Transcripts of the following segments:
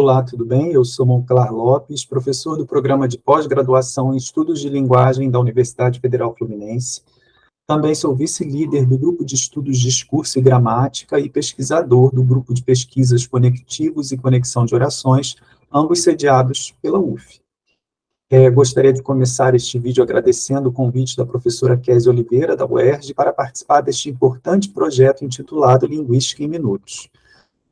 Olá, tudo bem? Eu sou Monclar Lopes, professor do programa de pós-graduação em Estudos de Linguagem da Universidade Federal Fluminense. Também sou vice-líder do grupo de estudos Discurso e Gramática e pesquisador do grupo de pesquisas Conectivos e Conexão de Orações, ambos sediados pela UF. Gostaria de começar este vídeo agradecendo o convite da professora Kézia Oliveira, da UERJ, para participar deste importante projeto intitulado Linguística em Minutos.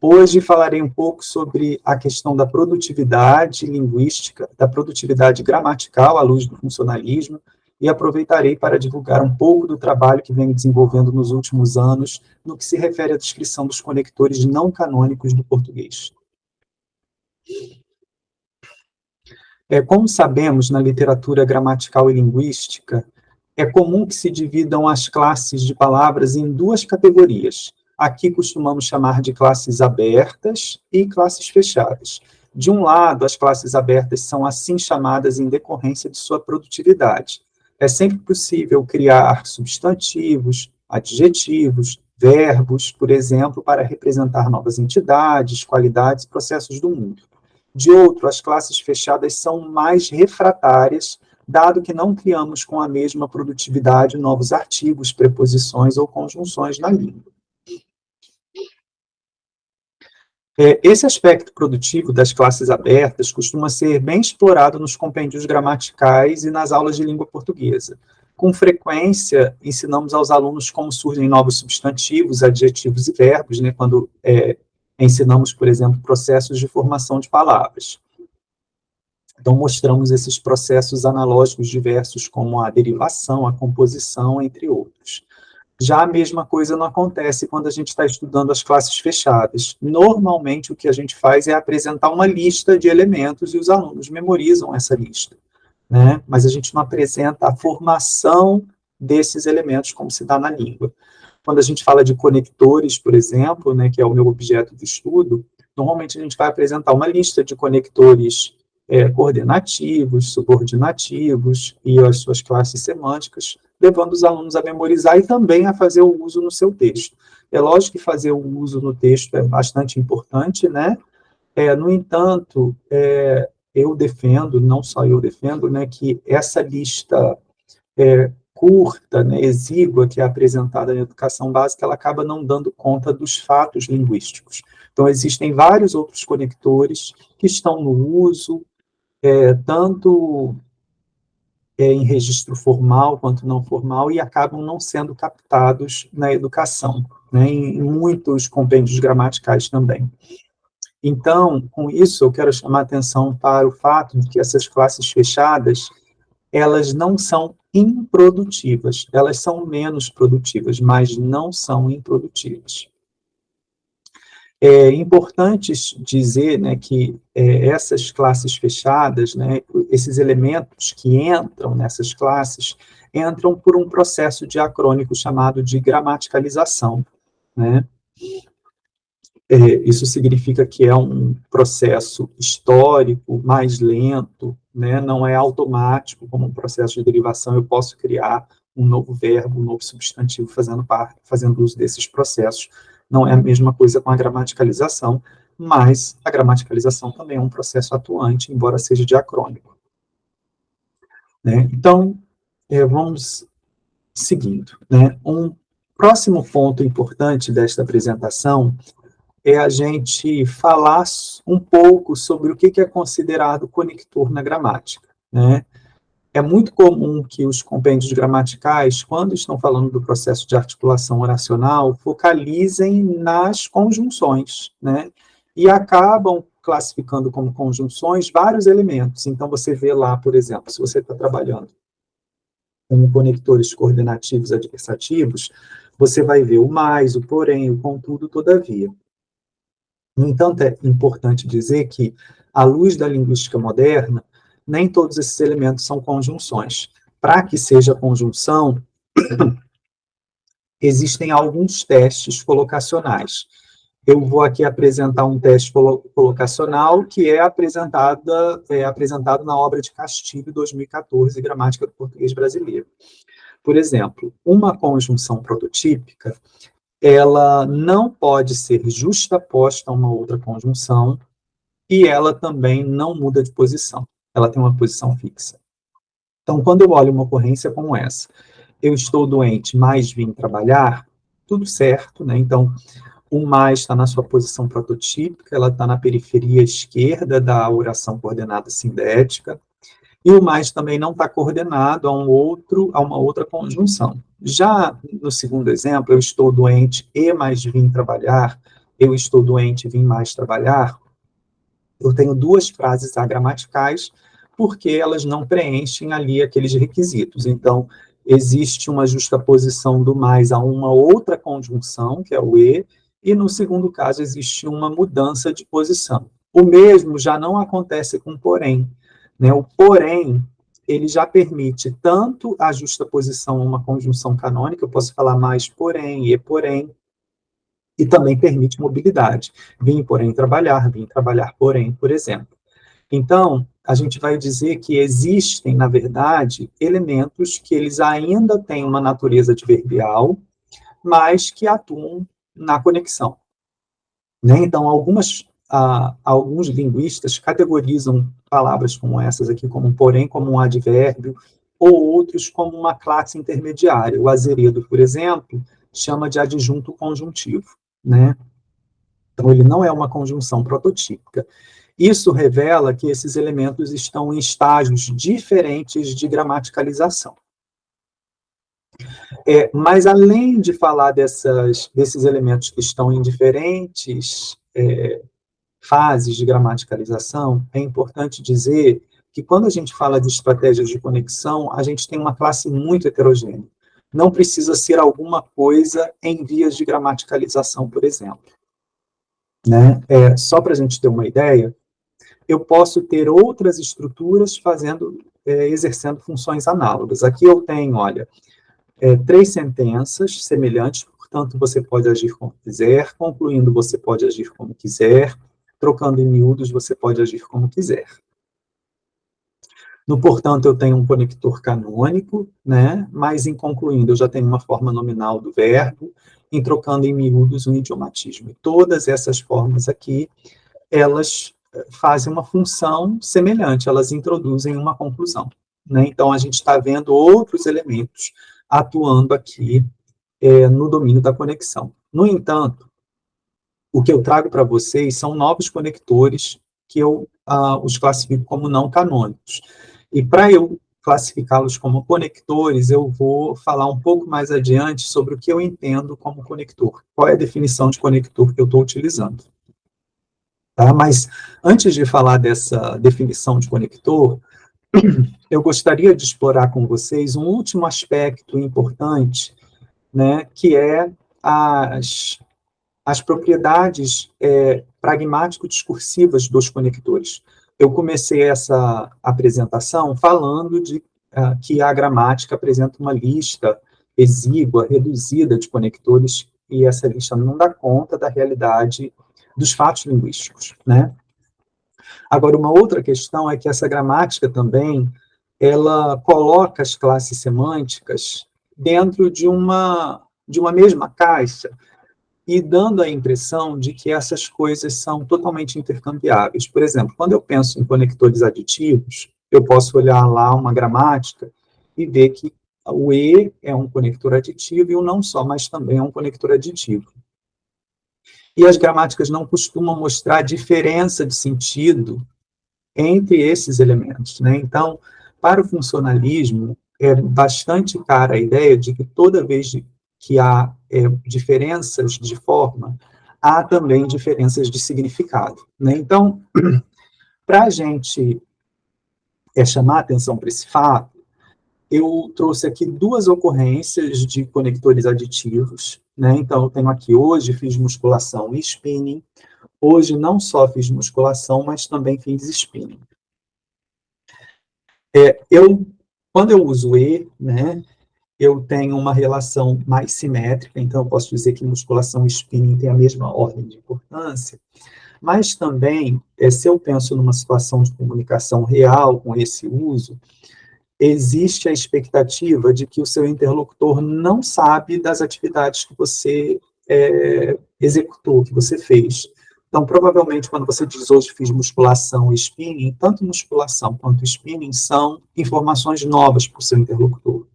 Hoje falarei um pouco sobre a questão da produtividade linguística, da produtividade gramatical à luz do funcionalismo, e aproveitarei para divulgar um pouco do trabalho que venho desenvolvendo nos últimos anos no que se refere à descrição dos conectores não canônicos do português. Como sabemos, na literatura gramatical e linguística, é comum que se dividam as classes de palavras em duas categorias. Aqui costumamos chamar de classes abertas e classes fechadas. De um lado, as classes abertas são assim chamadas em decorrência de sua produtividade. É sempre possível criar substantivos, adjetivos, verbos, por exemplo, para representar novas entidades, qualidades e processos do mundo. De outro, as classes fechadas são mais refratárias, dado que não criamos com a mesma produtividade novos artigos, preposições ou conjunções na língua. Esse aspecto produtivo das classes abertas costuma ser bem explorado nos compêndios gramaticais e nas aulas de língua portuguesa. Com frequência, ensinamos aos alunos como surgem novos substantivos, adjetivos e verbos, né, quando ensinamos, por exemplo, processos de formação de palavras. Então, mostramos esses processos analógicos diversos, como a derivação, a composição, entre outros. Já a mesma coisa não acontece quando a gente está estudando as classes fechadas. Normalmente, o que a gente faz é apresentar uma lista de elementos e os alunos memorizam essa lista, né? Mas a gente não apresenta a formação desses elementos como se dá na língua. Quando a gente fala de conectores, por exemplo, né, que é o meu objeto de estudo, normalmente a gente vai apresentar uma lista de conectores coordenativos, subordinativos e as suas classes semânticas, levando os alunos a memorizar e também a fazer o uso no seu texto. É lógico que fazer o uso no texto é bastante importante, né? No entanto, eu defendo, não só eu defendo, né, que essa lista curta, né, exígua, que é apresentada na educação básica, ela acaba não dando conta dos fatos linguísticos. Então, existem vários outros conectores que estão no uso, tanto em registro formal quanto não formal, e acabam não sendo captados na educação, né, em muitos compêndios gramaticais também. Então, com isso, eu quero chamar a atenção para o fato de que essas classes fechadas, elas não são improdutivas, elas são menos produtivas, mas não são improdutivas. É importante dizer, né, que essas classes fechadas, né, esses elementos que entram nessas classes, entram por um processo diacrônico chamado de gramaticalização, né? Isso significa que é um processo histórico, mais lento, né, não é automático, como um processo de derivação. Eu posso criar um novo verbo, um novo substantivo fazendo uso desses processos. Não é a mesma coisa com a gramaticalização, mas a gramaticalização também é um processo atuante, embora seja diacrônico, né? Então, vamos seguindo, né? Um próximo ponto importante desta apresentação é a gente falar um pouco sobre o que é considerado conector na gramática, né? É muito comum que os compêndios gramaticais, quando estão falando do processo de articulação oracional, focalizem nas conjunções, né? E acabam classificando como conjunções vários elementos. Então, você vê lá, por exemplo, se você está trabalhando com conectores coordenativos adversativos, você vai ver o mais, o porém, o contudo, todavia. No entanto, é importante dizer que, à luz da linguística moderna, nem todos esses elementos são conjunções. Para que seja conjunção, existem alguns testes colocacionais. Eu vou aqui apresentar um teste colocacional que é apresentado na obra de Castilho, 2014, Gramática do Português Brasileiro. Por exemplo, uma conjunção prototípica, ela não pode ser justaposta a uma outra conjunção e ela também não muda de posição, ela tem uma posição fixa. Então, quando eu olho uma ocorrência como essa, eu estou doente, mas vim trabalhar, tudo certo, né? Então, o mais está na sua posição prototípica, ela está na periferia esquerda da oração coordenada sindética, e o mais também não está coordenado a uma outra conjunção. Já no segundo exemplo, eu estou doente e mais vim trabalhar, eu estou doente e vim mais trabalhar, eu tenho duas frases agramaticais, porque elas não preenchem ali aqueles requisitos. Então, existe uma justaposição do mais a uma outra conjunção, que é o e no segundo caso existe uma mudança de posição. O mesmo já não acontece com porém, né? O porém, ele já permite tanto a justaposição a uma conjunção canônica, eu posso falar mais porém, e também permite mobilidade. Vim, porém, trabalhar, porém, por exemplo. Então, a gente vai dizer que existem, na verdade, elementos que eles ainda têm uma natureza adverbial, mas que atuam na conexão. Né? Então, alguns linguistas categorizam palavras como essas aqui, como porém, como um advérbio, ou outros como uma classe intermediária. O Azeredo, por exemplo, chama de adjunto conjuntivo. Né? Então, ele não é uma conjunção prototípica. Isso revela que esses elementos estão em estágios diferentes de gramaticalização. Mas, além de falar desses elementos que estão em diferentes fases de gramaticalização, é importante dizer que, quando a gente fala de estratégias de conexão, a gente tem uma classe muito heterogênea. Não precisa ser alguma coisa em vias de gramaticalização, por exemplo. Né? Só para a gente ter uma ideia, eu posso ter outras estruturas exercendo funções análogas. Aqui eu tenho, olha, 3 sentenças semelhantes, portanto, você pode agir como quiser, concluindo, você pode agir como quiser, trocando em miúdos, você pode agir como quiser. No portanto, eu tenho um conector canônico, né? Mas em concluindo, eu já tenho uma forma nominal do verbo, em trocando em miúdos, um idiomatismo. E todas essas formas aqui, elas fazem uma função semelhante, elas introduzem uma conclusão. Né? Então, a gente está vendo outros elementos atuando aqui no domínio da conexão. No entanto, o que eu trago para vocês são novos conectores que eu os classifico como não canônicos. E para eu classificá-los como conectores, eu vou falar um pouco mais adiante sobre o que eu entendo como conector. Qual é a definição de conector que eu estou utilizando. Tá? Mas, antes de falar dessa definição de conector, eu gostaria de explorar com vocês um último aspecto importante, né, que é as propriedades pragmático-discursivas dos conectores. Eu comecei essa apresentação falando de que a gramática apresenta uma lista exígua, reduzida de conectores, e essa lista não dá conta da realidade dos fatos linguísticos, né? Agora, uma outra questão é que essa gramática também, ela coloca as classes semânticas dentro de uma mesma caixa, e dando a impressão de que essas coisas são totalmente intercambiáveis. Por exemplo, quando eu penso em conectores aditivos, eu posso olhar lá uma gramática e ver que o e é um conector aditivo e o não só, mas também é um conector aditivo. E as gramáticas não costumam mostrar diferença de sentido entre esses elementos, né? Então, para o funcionalismo, é bastante cara a ideia de que toda vez que há diferenças de forma, há também diferenças de significado, né? Então, para a gente chamar a atenção para esse fato, eu trouxe aqui 2 ocorrências de conectores aditivos, né? Então, eu tenho aqui hoje, fiz musculação e spinning. Hoje não só fiz musculação, mas também fiz spinning. Quando eu uso e, né, eu tenho uma relação mais simétrica, então eu posso dizer que musculação e spinning têm a mesma ordem de importância, mas também, se eu penso numa situação de comunicação real com esse uso, existe a expectativa de que o seu interlocutor não sabe das atividades que você executou, que você fez. Então, provavelmente, quando você diz hoje fiz musculação e spinning, tanto musculação quanto spinning são informações novas para o seu interlocutor.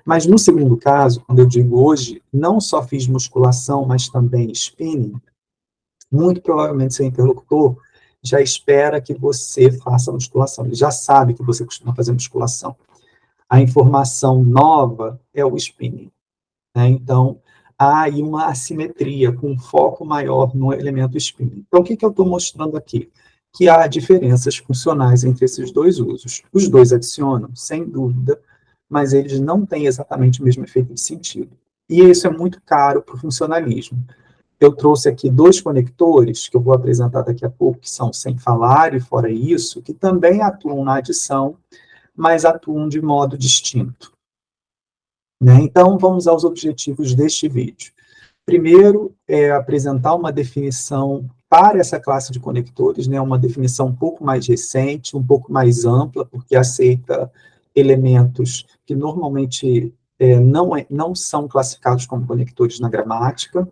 Mas no segundo caso, quando eu digo hoje, não só fiz musculação, mas também spinning, muito provavelmente seu interlocutor já espera que você faça musculação, ele já sabe que você costuma fazer musculação. A informação nova é o spinning, né? Então, há aí uma assimetria, com um foco maior no elemento spinning. Então, o que eu estou mostrando aqui? Que há diferenças funcionais entre esses dois usos. Os dois adicionam, sem dúvida, mas eles não têm exatamente o mesmo efeito de sentido. E isso é muito caro para o funcionalismo. Eu trouxe aqui 2 conectores, que eu vou apresentar daqui a pouco, que são sem falar e fora isso, que também atuam na adição, mas atuam de modo distinto, né? Então, vamos aos objetivos deste vídeo. Primeiro, é apresentar uma definição para essa classe de conectores, né? Uma definição um pouco mais recente, um pouco mais ampla, porque aceita elementos que normalmente não são classificados como conectores na gramática.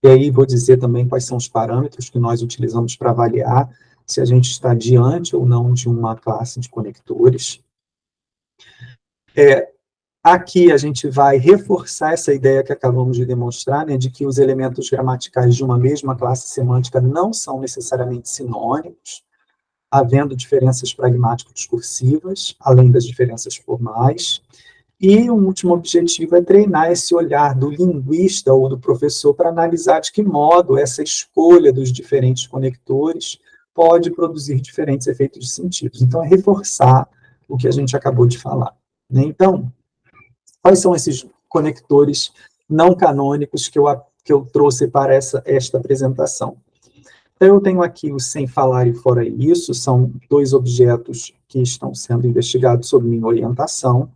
E aí vou dizer também quais são os parâmetros que nós utilizamos para avaliar se a gente está diante ou não de uma classe de conectores. Aqui a gente vai reforçar essa ideia que acabamos de demonstrar, né, de que os elementos gramaticais de uma mesma classe semântica não são necessariamente sinônimos, havendo diferenças pragmático-discursivas, além das diferenças formais. E o último objetivo é treinar esse olhar do linguista ou do professor para analisar de que modo essa escolha dos diferentes conectores pode produzir diferentes efeitos de sentido. Então, é reforçar o que a gente acabou de falar, né? Então, quais são esses conectores não canônicos que eu trouxe para esta apresentação? Então, eu tenho aqui o sem falar e fora isso, são 2 objetos que estão sendo investigados sob minha orientação.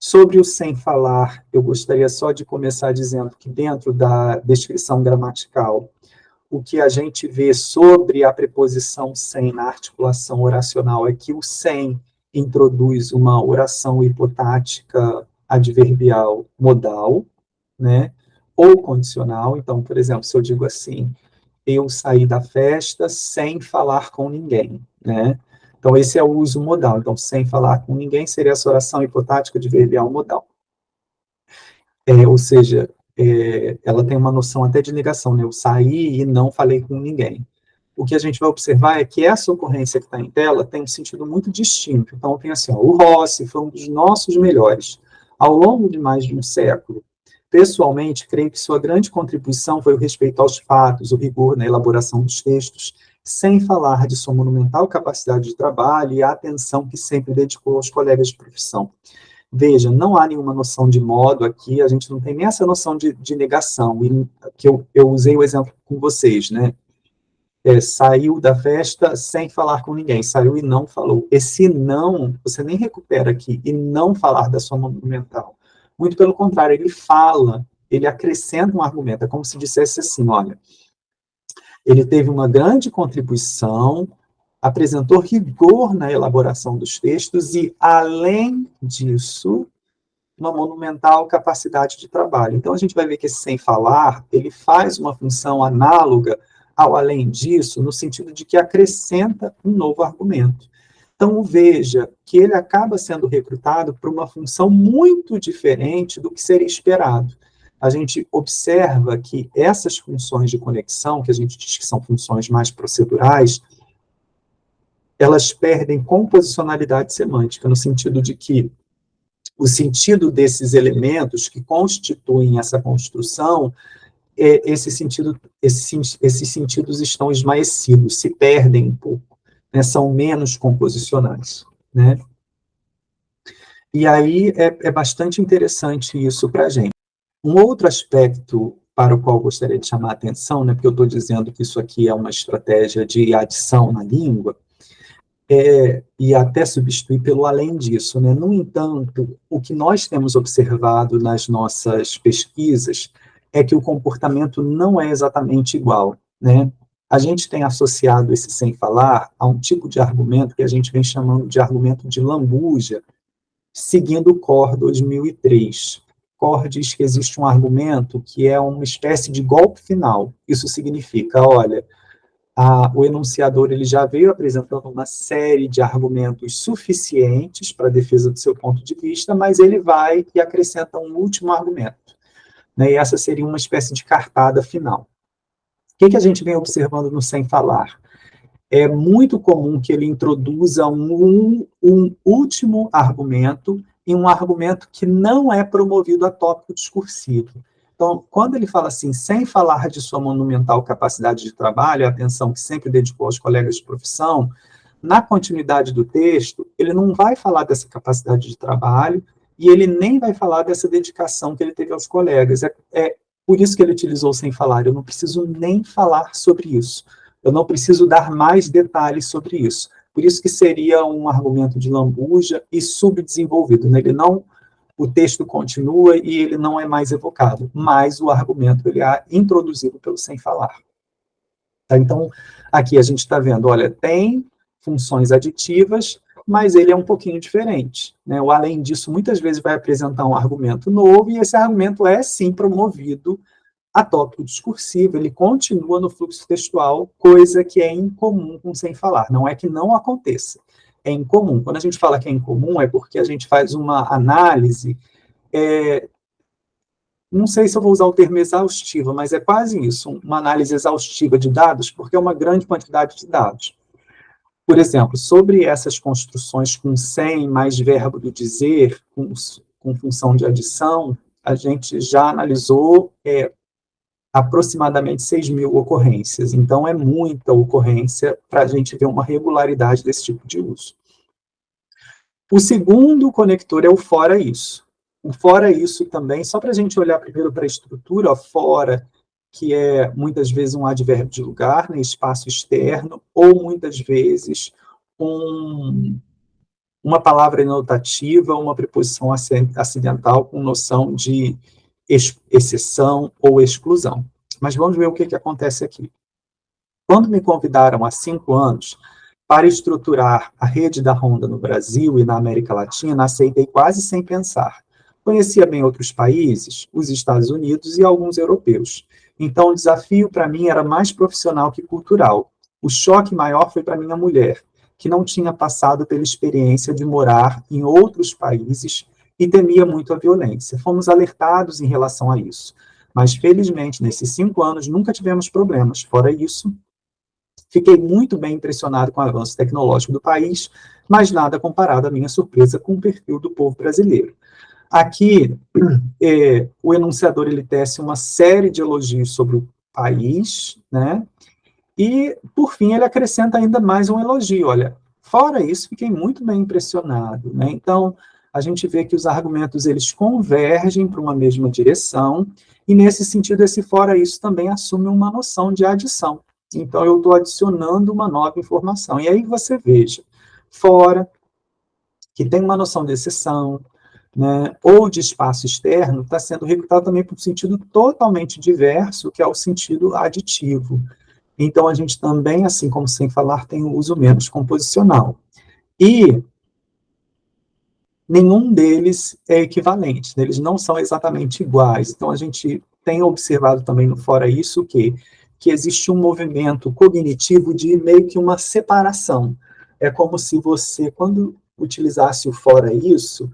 Sobre o sem falar, eu gostaria só de começar dizendo que dentro da descrição gramatical, o que a gente vê sobre a preposição sem na articulação oracional é que o sem introduz uma oração hipotática adverbial modal, né, ou condicional. Então, por exemplo, se eu digo assim, eu saí da festa sem falar com ninguém, né? Então, esse é o uso modal. Então, sem falar com ninguém seria essa oração hipotática adverbial modal. Ou seja, ela tem uma noção até de negação, né? Eu saí e não falei com ninguém. O que a gente vai observar é que essa ocorrência que está em tela tem um sentido muito distinto. Então, tem assim, ó, o Rossi foi um dos nossos melhores ao longo de mais de um século. Pessoalmente, creio que sua grande contribuição foi o respeito aos fatos, o rigor na elaboração dos textos, sem falar de sua monumental capacidade de trabalho e a atenção que sempre dedicou aos colegas de profissão. Veja, não há nenhuma noção de modo aqui, a gente não tem nem essa noção de negação, e que eu usei o exemplo com vocês, né? Saiu da festa sem falar com ninguém, saiu e não falou. Esse não, você nem recupera aqui, e não falar da sua monumental. Muito pelo contrário, ele fala, ele acrescenta um argumento, é como se dissesse assim, olha, ele teve uma grande contribuição, apresentou rigor na elaboração dos textos e, além disso, uma monumental capacidade de trabalho. Então, a gente vai ver que esse sem falar, ele faz uma função análoga ao além disso, no sentido de que acrescenta um novo argumento. Então, veja que ele acaba sendo recrutado para uma função muito diferente do que seria esperado. A gente observa que essas funções de conexão, que a gente diz que são funções mais procedurais, elas perdem composicionalidade semântica, no sentido de que o sentido desses elementos que constituem essa construção, esses sentidos estão esmaecidos, se perdem um pouco, né, são menos composicionais, né? E aí é bastante interessante isso para a gente. Um outro aspecto para o qual gostaria de chamar a atenção, né, porque eu estou dizendo que isso aqui é uma estratégia de adição na língua, e até substituir pelo além disso, né? No entanto, o que nós temos observado nas nossas pesquisas é que o comportamento não é exatamente igual, né? A gente tem associado esse sem falar a um tipo de argumento que a gente vem chamando de argumento de lambuja, seguindo o COR 2003. COR diz que existe um argumento que é uma espécie de golpe final. Isso significa, olha, O enunciador ele já veio apresentando uma série de argumentos suficientes para a defesa do seu ponto de vista, mas ele vai e acrescenta um último argumento, né? E essa seria uma espécie de cartada final. O que a gente vem observando no Sem Falar? É muito comum que ele introduza um último argumento e um argumento que não é promovido a tópico discursivo. Então, quando ele fala assim, sem falar de sua monumental capacidade de trabalho, a atenção que sempre dedicou aos colegas de profissão, na continuidade do texto, ele não vai falar dessa capacidade de trabalho e ele nem vai falar dessa dedicação que ele teve aos colegas. É por isso que ele utilizou sem falar. Eu não preciso nem falar sobre isso. Eu não preciso dar mais detalhes sobre isso. Por isso que seria um argumento de lambuja e subdesenvolvido, né? O texto continua e ele não é mais evocado, mas o argumento ele é introduzido pelo sem falar. Tá? Então, aqui a gente está vendo, olha, tem funções aditivas, mas ele é um pouquinho diferente, né? O além disso, muitas vezes vai apresentar um argumento novo, e esse argumento é, sim, promovido a tópico discursivo, ele continua no fluxo textual, coisa que é incomum com sem falar. Não é que não aconteça, é incomum. Quando a gente fala que é incomum, é porque a gente faz uma análise, não sei se eu vou usar o termo exaustiva, mas é quase isso, uma análise exaustiva de dados, porque é uma grande quantidade de dados. Por exemplo, sobre essas construções com sem mais verbo do dizer, com função de adição, a gente já analisou aproximadamente 6.000 ocorrências. Então, é muita ocorrência para a gente ver uma regularidade desse tipo de uso. O segundo conector é o fora isso. O fora isso também, só para a gente olhar primeiro para a estrutura, fora, que é muitas vezes um advérbio de lugar, né, espaço externo, ou muitas vezes uma palavra enotativa, uma preposição acidental com noção de exceção ou exclusão. Mas vamos ver o que acontece aqui. Quando me convidaram há 5 anos para estruturar a rede da Honda no Brasil e na América Latina, aceitei quase sem pensar. Conhecia bem outros países, os Estados Unidos e alguns europeus. Então, o desafio para mim era mais profissional que cultural. O choque maior foi para minha mulher, que não tinha passado pela experiência de morar em outros países e temia muito a violência. Fomos alertados em relação a isso. Mas, felizmente, nesses 5 anos, nunca tivemos problemas. Fora isso, fiquei muito bem impressionado com o avanço tecnológico do país, mas nada comparado à minha surpresa com o perfil do povo brasileiro. Aqui, o enunciador ele tece uma série de elogios sobre o país, né? E, por fim, ele acrescenta ainda mais um elogio. Olha, fora isso, fiquei muito bem impressionado, né? Então, a gente vê que os argumentos eles convergem para uma mesma direção, e nesse sentido, esse fora isso também assume uma noção de adição. Então, eu estou adicionando uma nova informação. E aí você veja, fora, que tem uma noção de exceção, né, ou de espaço externo, está sendo recrutado também para um sentido totalmente diverso, que é o sentido aditivo. Então, a gente também, assim como sem falar, tem o uso menos composicional. E nenhum deles é equivalente, né? Eles não são exatamente iguais. Então, a gente tem observado também no fora isso que existe um movimento cognitivo de meio que uma separação. É como se você, quando utilizasse o fora isso,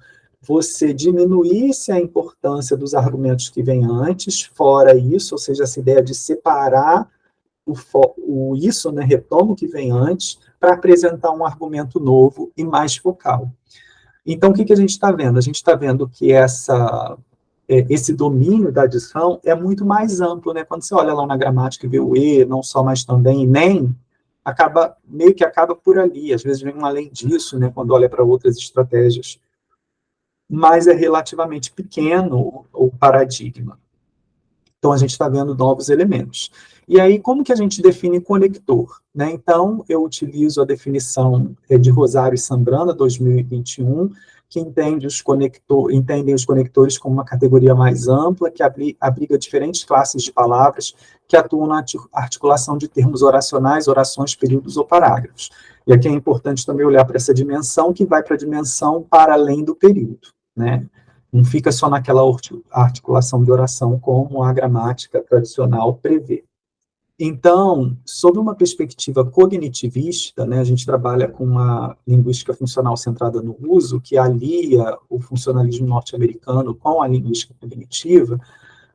você diminuísse a importância dos argumentos que vêm antes, fora isso, ou seja, essa ideia de separar o isso, né, retoma o que vem antes, para apresentar um argumento novo e mais focal. Então, o que a gente está vendo? A gente está vendo que esse domínio da adição é muito mais amplo, né? Quando você olha lá na gramática e vê o e, não só, mas também, nem, meio que acaba por ali. Às vezes vem um além disso, né? Quando olha para outras estratégias. Mas é relativamente pequeno o paradigma. Então, a gente está vendo novos elementos. E aí, como que a gente define conector? Né? Então, eu utilizo a definição de Rosário e Sambrana, 2021, que entendem os conectores como uma categoria mais ampla, que abriga diferentes classes de palavras que atuam na articulação de termos oracionais, orações, períodos ou parágrafos. E aqui é importante também olhar para essa dimensão, que vai para a dimensão para além do período, né? Não fica só naquela articulação de oração como a gramática tradicional prevê. Então, sob uma perspectiva cognitivista, né, a gente trabalha com uma linguística funcional centrada no uso, que alia o funcionalismo norte-americano com a linguística cognitiva.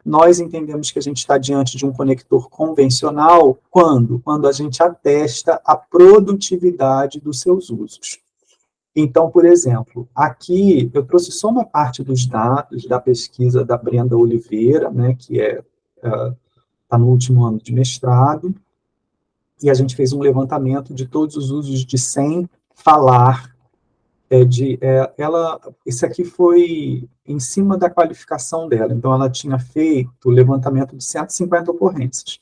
Nós entendemos que a gente está diante de um conector convencional quando a gente atesta a produtividade dos seus usos. Então, por exemplo, aqui eu trouxe só uma parte dos dados da pesquisa da Brenda Oliveira, né, que está no último ano de mestrado, e a gente fez um levantamento de todos os usos de sem falar. Esse aqui foi em cima da qualificação dela, então ela tinha feito o levantamento de 150 ocorrências,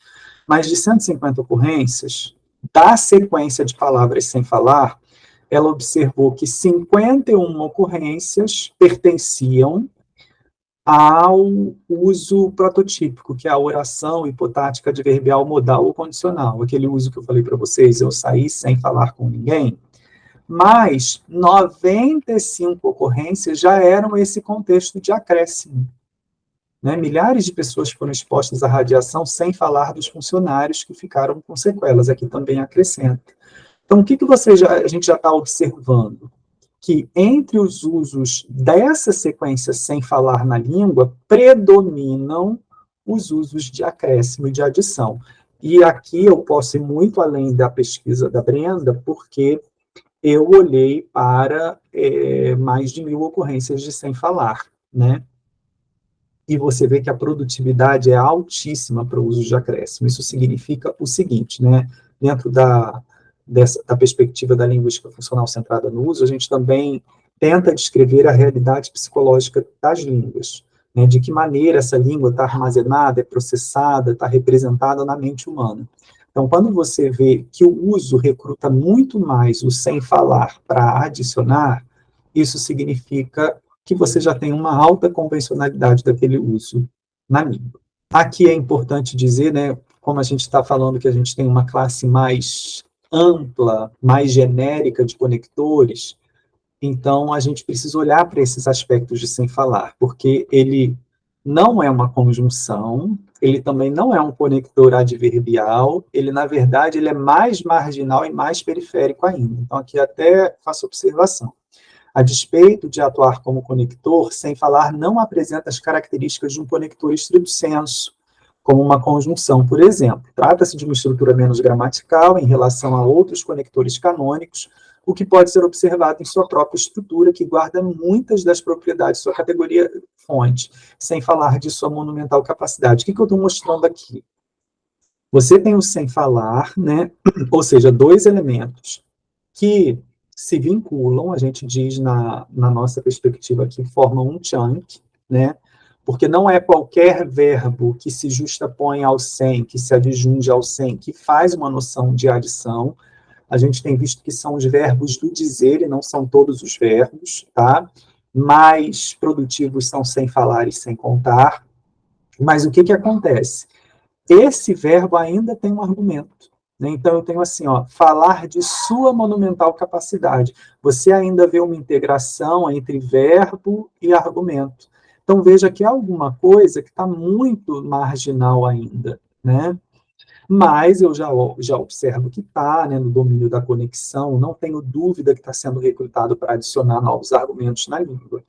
mas de 150 ocorrências, da sequência de palavras sem falar, ela observou que 51 ocorrências pertenciam ao uso prototípico, que é a oração hipotática adverbial modal ou condicional, aquele uso que eu falei para vocês, eu saí sem falar com ninguém, mas 95 ocorrências já eram esse contexto de acréscimo. Né? Milhares de pessoas foram expostas à radiação sem falar dos funcionários que ficaram com sequelas, aqui também acrescenta. Então, o que a gente já está observando? Que entre os usos dessa sequência sem falar na língua, predominam os usos de acréscimo e de adição. E aqui eu posso ir muito além da pesquisa da Brenda, porque eu olhei para mais de 1.000 ocorrências de sem falar, né? E você vê que a produtividade é altíssima para o uso de acréscimo. Isso significa o seguinte, né? Dentro da perspectiva da linguística funcional centrada no uso, a gente também tenta descrever a realidade psicológica das línguas, né? De que maneira essa língua está armazenada, é processada, está representada na mente humana. Então, quando você vê que o uso recruta muito mais o sem falar para adicionar, isso significa que você já tem uma alta convencionalidade daquele uso na língua. Aqui é importante dizer, né, como a gente está falando que a gente tem uma classe mais ampla, mais genérica de conectores, então a gente precisa olhar para esses aspectos de sem falar, porque ele não é uma conjunção, ele também não é um conector adverbial, ele, na verdade, ele é mais marginal e mais periférico ainda. Então, aqui até faço observação. A despeito de atuar como conector, sem falar não apresenta as características de um conector estrito sensu, como uma conjunção, por exemplo. Trata-se de uma estrutura menos gramatical em relação a outros conectores canônicos, o que pode ser observado em sua própria estrutura, que guarda muitas das propriedades de sua categoria fonte, sem falar de sua monumental capacidade. O que eu estou mostrando aqui? Você tem o sem falar, né? Ou seja, dois elementos que se vinculam, a gente diz na nossa perspectiva que formam um chunk, né? Porque não é qualquer verbo que se justapõe ao sem, que se adjunge ao sem, que faz uma noção de adição. A gente tem visto que são os verbos do dizer, e não são todos os verbos, tá? Mais produtivos são sem falar e sem contar. Mas o que acontece? Esse verbo ainda tem um argumento. Né? Então, eu tenho assim, ó, falar de sua monumental capacidade. Você ainda vê uma integração entre verbo e argumento. Então, veja que é alguma coisa que está muito marginal ainda, né? Mas eu já observo que está, né, no domínio da conexão, não tenho dúvida que está sendo recrutado para adicionar novos argumentos na língua.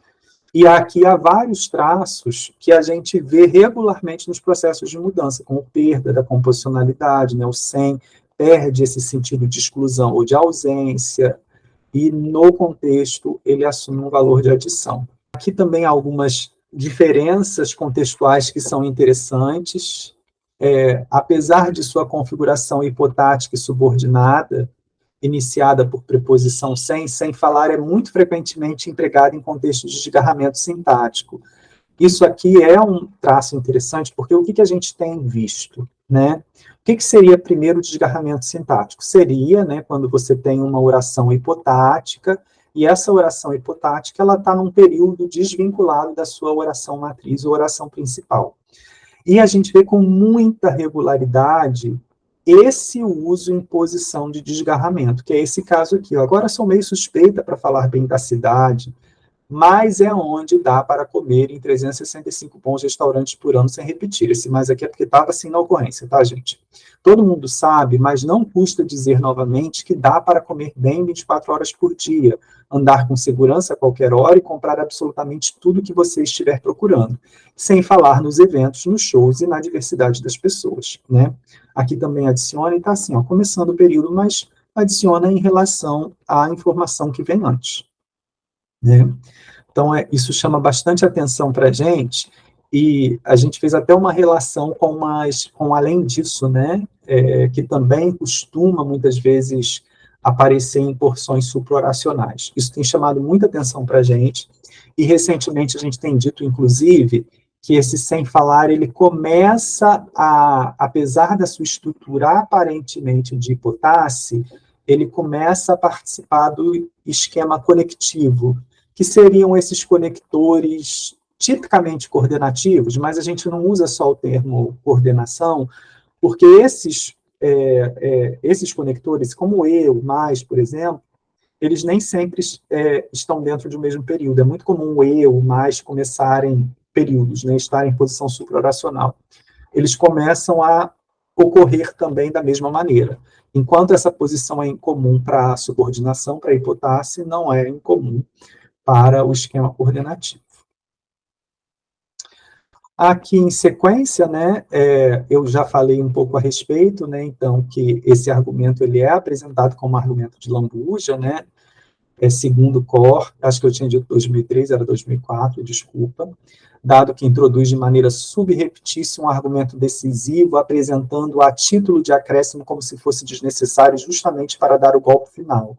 E aqui há vários traços que a gente vê regularmente nos processos de mudança, como perda da composicionalidade, né, o sem perde esse sentido de exclusão ou de ausência, e no contexto ele assume um valor de adição. Aqui também há algumas diferenças contextuais que são interessantes. Apesar de sua configuração hipotática e subordinada, iniciada por preposição sem falar, é muito frequentemente empregada em contextos de desgarramento sintático. Isso aqui é um traço interessante, porque o que a gente tem visto, né? O que seria primeiro o desgarramento sintático? Seria, né, quando você tem uma oração hipotática, e essa oração hipotática ela está num período desvinculado da sua oração matriz ou oração principal. E a gente vê com muita regularidade esse uso em posição de desgarramento, que é esse caso aqui. Agora sou meio suspeita para falar bem da cidade, mas é onde dá para comer em 365 bons restaurantes por ano sem repetir. Esse mais aqui é porque estava assim na ocorrência, tá, gente? Todo mundo sabe, mas não custa dizer novamente que dá para comer bem 24 horas por dia, andar com segurança a qualquer hora e comprar absolutamente tudo que você estiver procurando, sem falar nos eventos, nos shows e na diversidade das pessoas, né? Aqui também adiciona e está assim, ó, começando o período, mas adiciona em relação à informação que vem antes, né? Então, isso chama bastante atenção para a gente, e a gente fez até uma relação com além disso, né, que também costuma, muitas vezes, aparecer em porções supraracionais. Isso tem chamado muita atenção para a gente, e recentemente a gente tem dito, inclusive, que esse sem falar, ele começa apesar da sua estrutura aparentemente de hipotasse, ele começa a participar do esquema conectivo, que seriam esses conectores tipicamente coordenativos, mas a gente não usa só o termo coordenação, porque esses conectores, como o e, o mais, por exemplo, eles nem sempre estão dentro de um mesmo período. É muito comum o e, o mais começarem períodos, né, estarem em posição supraracional. Eles começam a ocorrer também da mesma maneira. Enquanto essa posição é incomum para a subordinação, para a hipotasse, não é incomum para o esquema coordenativo. Aqui em sequência, né, eu já falei um pouco a respeito, né, então, que esse argumento ele é apresentado como argumento de lambuja, né, segundo Cor, acho que eu tinha dito 2003, era 2004, desculpa, dado que introduz de maneira subreptícia um argumento decisivo, apresentando a título de acréscimo como se fosse desnecessário justamente para dar o golpe final.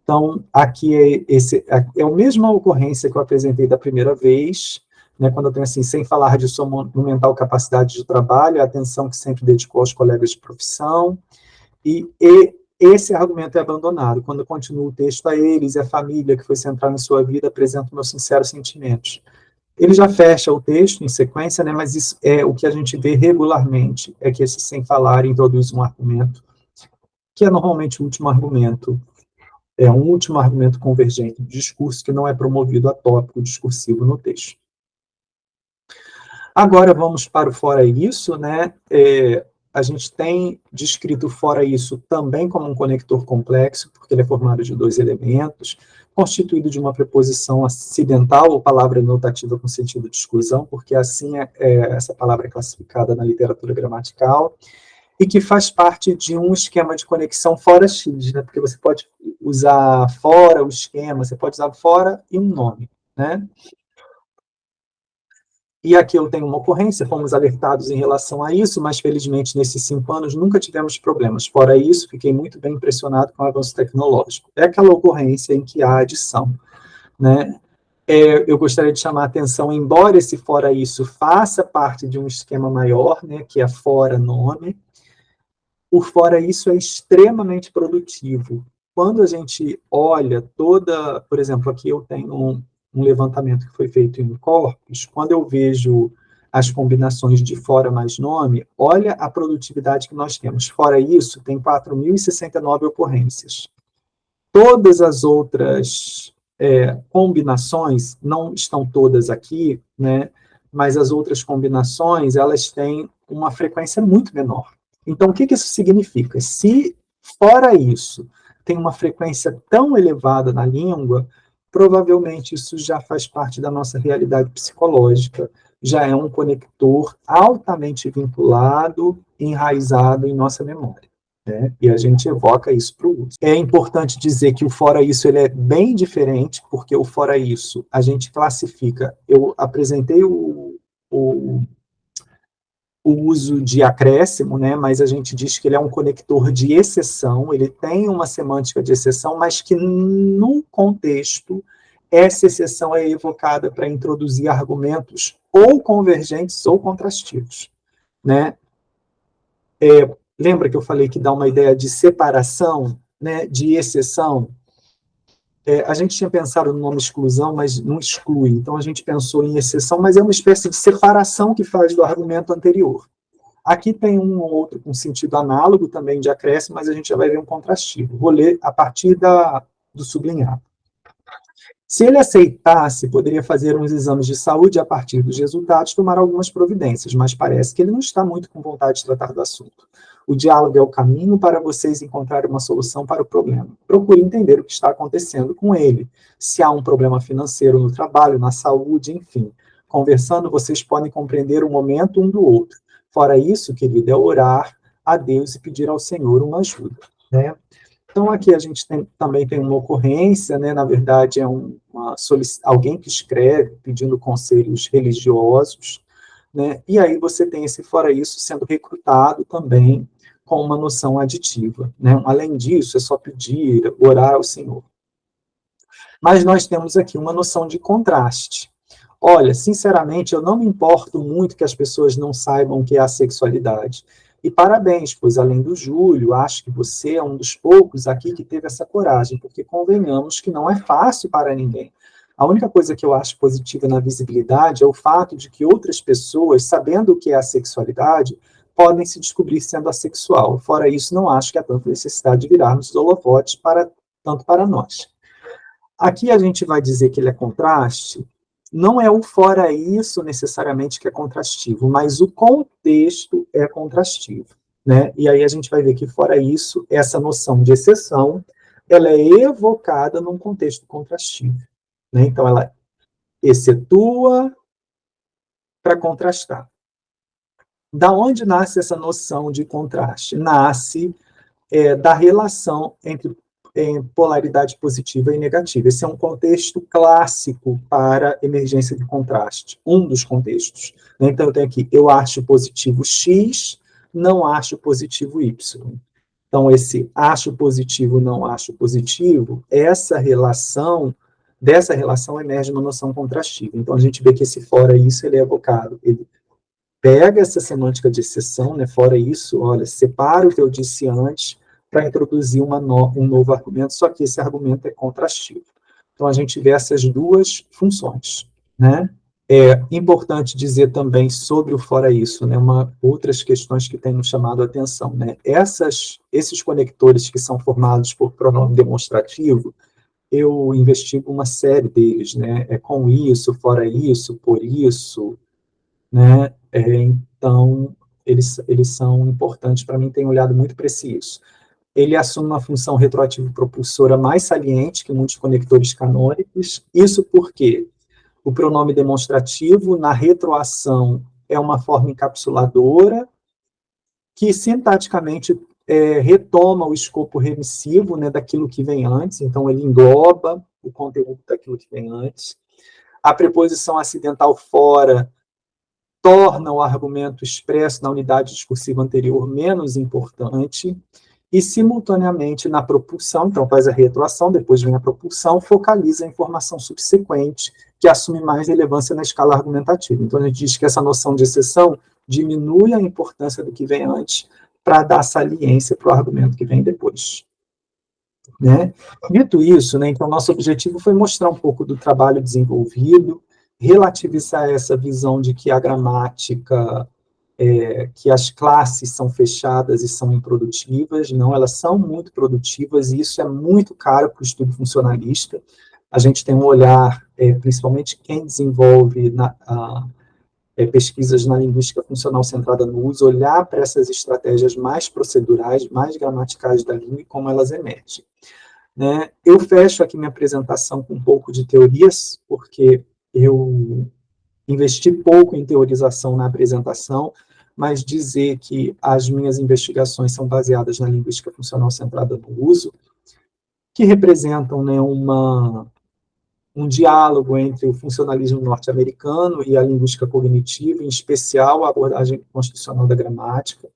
Então, aqui é a mesma ocorrência que eu apresentei da primeira vez, né, quando eu tenho assim, sem falar de sua monumental capacidade de trabalho, a atenção que sempre dedicou aos colegas de profissão, e esse argumento é abandonado. Quando eu continuo o texto a eles e a família que foi central em sua vida, apresento meus sinceros sentimentos. Ele já fecha o texto em sequência, né, mas isso é o que a gente vê regularmente, é que esse sem falar introduz um argumento, que é normalmente o último argumento, é um último argumento convergente do discurso que não é promovido a tópico discursivo no texto. Agora vamos para o fora isso, né? A gente tem descrito fora isso também como um conector complexo, porque ele é formado de dois elementos, constituído de uma preposição acidental ou palavra notativa com sentido de exclusão, porque assim essa palavra é classificada na literatura gramatical, e que faz parte de um esquema de conexão fora X, né? Porque você pode usar fora o esquema, você pode usar fora e um nome, né? E aqui eu tenho uma ocorrência, fomos alertados em relação a isso, mas felizmente nesses 5 anos nunca tivemos problemas. Fora isso, fiquei muito bem impressionado com o avanço tecnológico. É aquela ocorrência em que há adição, né? Eu gostaria de chamar a atenção, embora esse fora isso faça parte de um esquema maior, né, que é fora nome, por fora isso é extremamente produtivo. Quando a gente olha por exemplo, aqui eu tenho um levantamento que foi feito em corpus, quando eu vejo as combinações de fora mais nome, olha a produtividade que nós temos. Fora isso, tem 4.069 ocorrências. Todas as outras combinações, não estão todas aqui, né, mas as outras combinações, elas têm uma frequência muito menor. Então, o que isso significa? Se, fora isso, tem uma frequência tão elevada na língua, provavelmente isso já faz parte da nossa realidade psicológica, já é um conector altamente vinculado, enraizado em nossa memória. Né? E a gente evoca isso para o uso. É importante dizer que o fora isso ele é bem diferente, porque o fora isso a gente classifica. Eu apresentei o uso de acréscimo, né, mas a gente diz que ele é um conector de exceção, ele tem uma semântica de exceção, mas que no contexto essa exceção é evocada para introduzir argumentos ou convergentes ou contrastivos, né? Lembra que eu falei que dá uma ideia de separação, né, de exceção? A gente tinha pensado no nome exclusão, mas não exclui. Então, a gente pensou em exceção, mas é uma espécie de separação que faz do argumento anterior. Aqui tem um ou outro com sentido análogo também de acréscimo, mas a gente já vai ver um contrastivo. Vou ler a partir do sublinhado. Se ele aceitasse, poderia fazer uns exames de saúde e, a partir dos resultados, tomar algumas providências, mas parece que ele não está muito com vontade de tratar do assunto. O diálogo é o caminho para vocês encontrarem uma solução para o problema. Procure entender o que está acontecendo com ele, se há um problema financeiro no trabalho, na saúde, enfim. Conversando, vocês podem compreender o momento um do outro. Fora isso, querido, é orar a Deus e pedir ao Senhor uma ajuda, né? Então, aqui a gente também tem uma ocorrência, né? Na verdade, é alguém que escreve pedindo conselhos religiosos, né? E aí você tem esse fora isso sendo recrutado também com uma noção aditiva, né? Além disso, é só pedir, orar ao Senhor. Mas nós temos aqui uma noção de contraste. Olha, sinceramente, eu não me importo muito que as pessoas não saibam o que é a sexualidade. E parabéns, pois além do Júlio, acho que você é um dos poucos aqui que teve essa coragem, porque convenhamos que não é fácil para ninguém. A única coisa que eu acho positiva na visibilidade é o fato de que outras pessoas, sabendo o que é a sexualidade, podem se descobrir sendo assexual. Fora isso, não acho que há tanta necessidade de virarmos os holofotes tanto para nós. Aqui a gente vai dizer que ele é contraste, não é o fora isso necessariamente que é contrastivo, mas o contexto é contrastivo, né? E aí a gente vai ver que fora isso, essa noção de exceção, ela é evocada num contexto contrastivo, né? Então ela excetua para contrastar. Da onde nasce essa noção de contraste? Nasce da relação entre polaridade positiva e negativa. Esse é um contexto clássico para emergência de contraste, um dos contextos. Então, eu tenho aqui, eu acho positivo X, não acho positivo Y. Então, esse acho positivo, não acho positivo, dessa relação emerge uma noção contrastiva. Então, a gente vê que esse fora isso, ele é evocado, ele pega essa semântica de exceção, né, fora isso, olha, separa o que eu disse antes, para introduzir um novo argumento, só que esse argumento é contrastivo. Então, a gente vê essas duas funções, né? É importante dizer também sobre o fora isso, né? Outras questões que têm nos chamado a atenção, né? Esses conectores que são formados por pronome demonstrativo, eu investigo uma série deles, né? É com isso, fora isso, por isso, né? Então, eles são importantes para mim, tenho olhado muito para isso. Ele assume uma função retroativa propulsora mais saliente que muitos conectores canônicos. Isso porque o pronome demonstrativo, na retroação, é uma forma encapsuladora que, sintaticamente, retoma o escopo remissivo, né, daquilo que vem antes, então ele engloba o conteúdo daquilo que vem antes. A preposição acidental fora torna o argumento expresso na unidade discursiva anterior menos importante, e, simultaneamente, na propulsão, então faz a retroação, depois vem a propulsão, focaliza a informação subsequente, que assume mais relevância na escala argumentativa. Então, a gente diz que essa noção de exceção diminui a importância do que vem antes para dar saliência para o argumento que vem depois. Né? Dito isso, né, então, nosso objetivo foi mostrar um pouco do trabalho desenvolvido, relativizar essa visão de que a gramática... que as classes são fechadas e são improdutivas, não, elas são muito produtivas, e isso é muito caro para o estudo funcionalista. A gente tem um olhar, principalmente quem desenvolve pesquisas na linguística funcional centrada no uso, olhar para essas estratégias mais procedurais, mais gramaticais da língua e como elas emergem. Né? Eu fecho aqui minha apresentação com um pouco de teorias, porque eu investi pouco em teorização na apresentação, mas dizer que as minhas investigações são baseadas na linguística funcional centrada no uso, que representam, né, um diálogo entre o funcionalismo norte-americano e a linguística cognitiva, em especial a abordagem constitucional da gramática.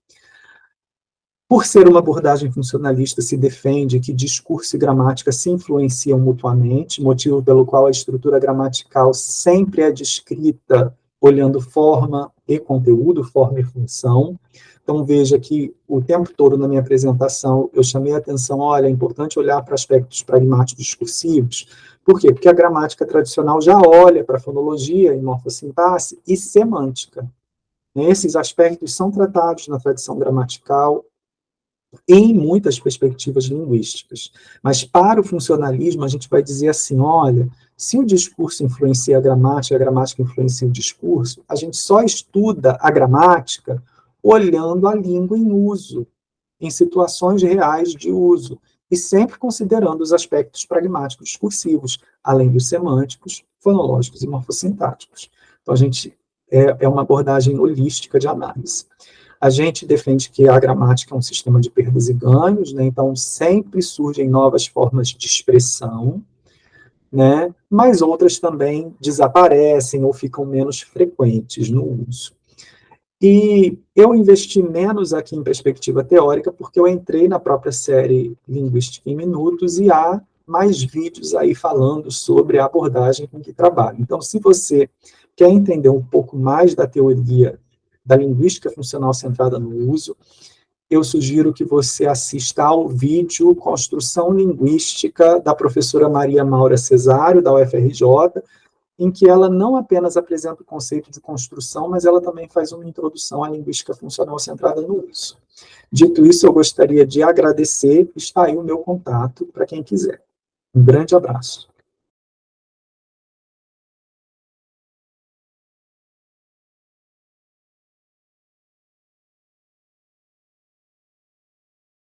Por ser uma abordagem funcionalista, se defende que discurso e gramática se influenciam mutuamente, motivo pelo qual a estrutura gramatical sempre é descrita olhando forma e conteúdo, forma e função. Então, veja que o tempo todo na minha apresentação eu chamei a atenção, olha, é importante olhar para aspectos pragmáticos discursivos. Por quê? Porque a gramática tradicional já olha para a fonologia e morfossintaxe e semântica. Esses aspectos são tratados na tradição gramatical em muitas perspectivas linguísticas. Mas para o funcionalismo, a gente vai dizer assim, olha, Se o discurso influencia a gramática influencia o discurso, a gente só estuda a gramática olhando a língua em uso, em situações reais de uso, e sempre considerando os aspectos pragmáticos discursivos, além dos semânticos, fonológicos e morfossintáticos. Então, a gente é uma abordagem holística de análise. A gente defende que a gramática é um sistema de perdas e ganhos, né? Então sempre surgem novas formas de expressão, né? Mas outras também desaparecem ou ficam menos frequentes no uso. E eu investi menos aqui em perspectiva teórica, porque eu entrei na própria série Linguística em Minutos e há mais vídeos aí falando sobre a abordagem com que trabalho. Então, se você quer entender um pouco mais da teoria da linguística funcional centrada no uso, eu sugiro que você assista ao vídeo Construção Linguística da professora Maria Maura Cesário, da UFRJ, em que ela não apenas apresenta o conceito de construção, mas ela também faz uma introdução à linguística funcional centrada no uso. Dito isso, eu gostaria de agradecer, está aí o meu contato para quem quiser. Um grande abraço.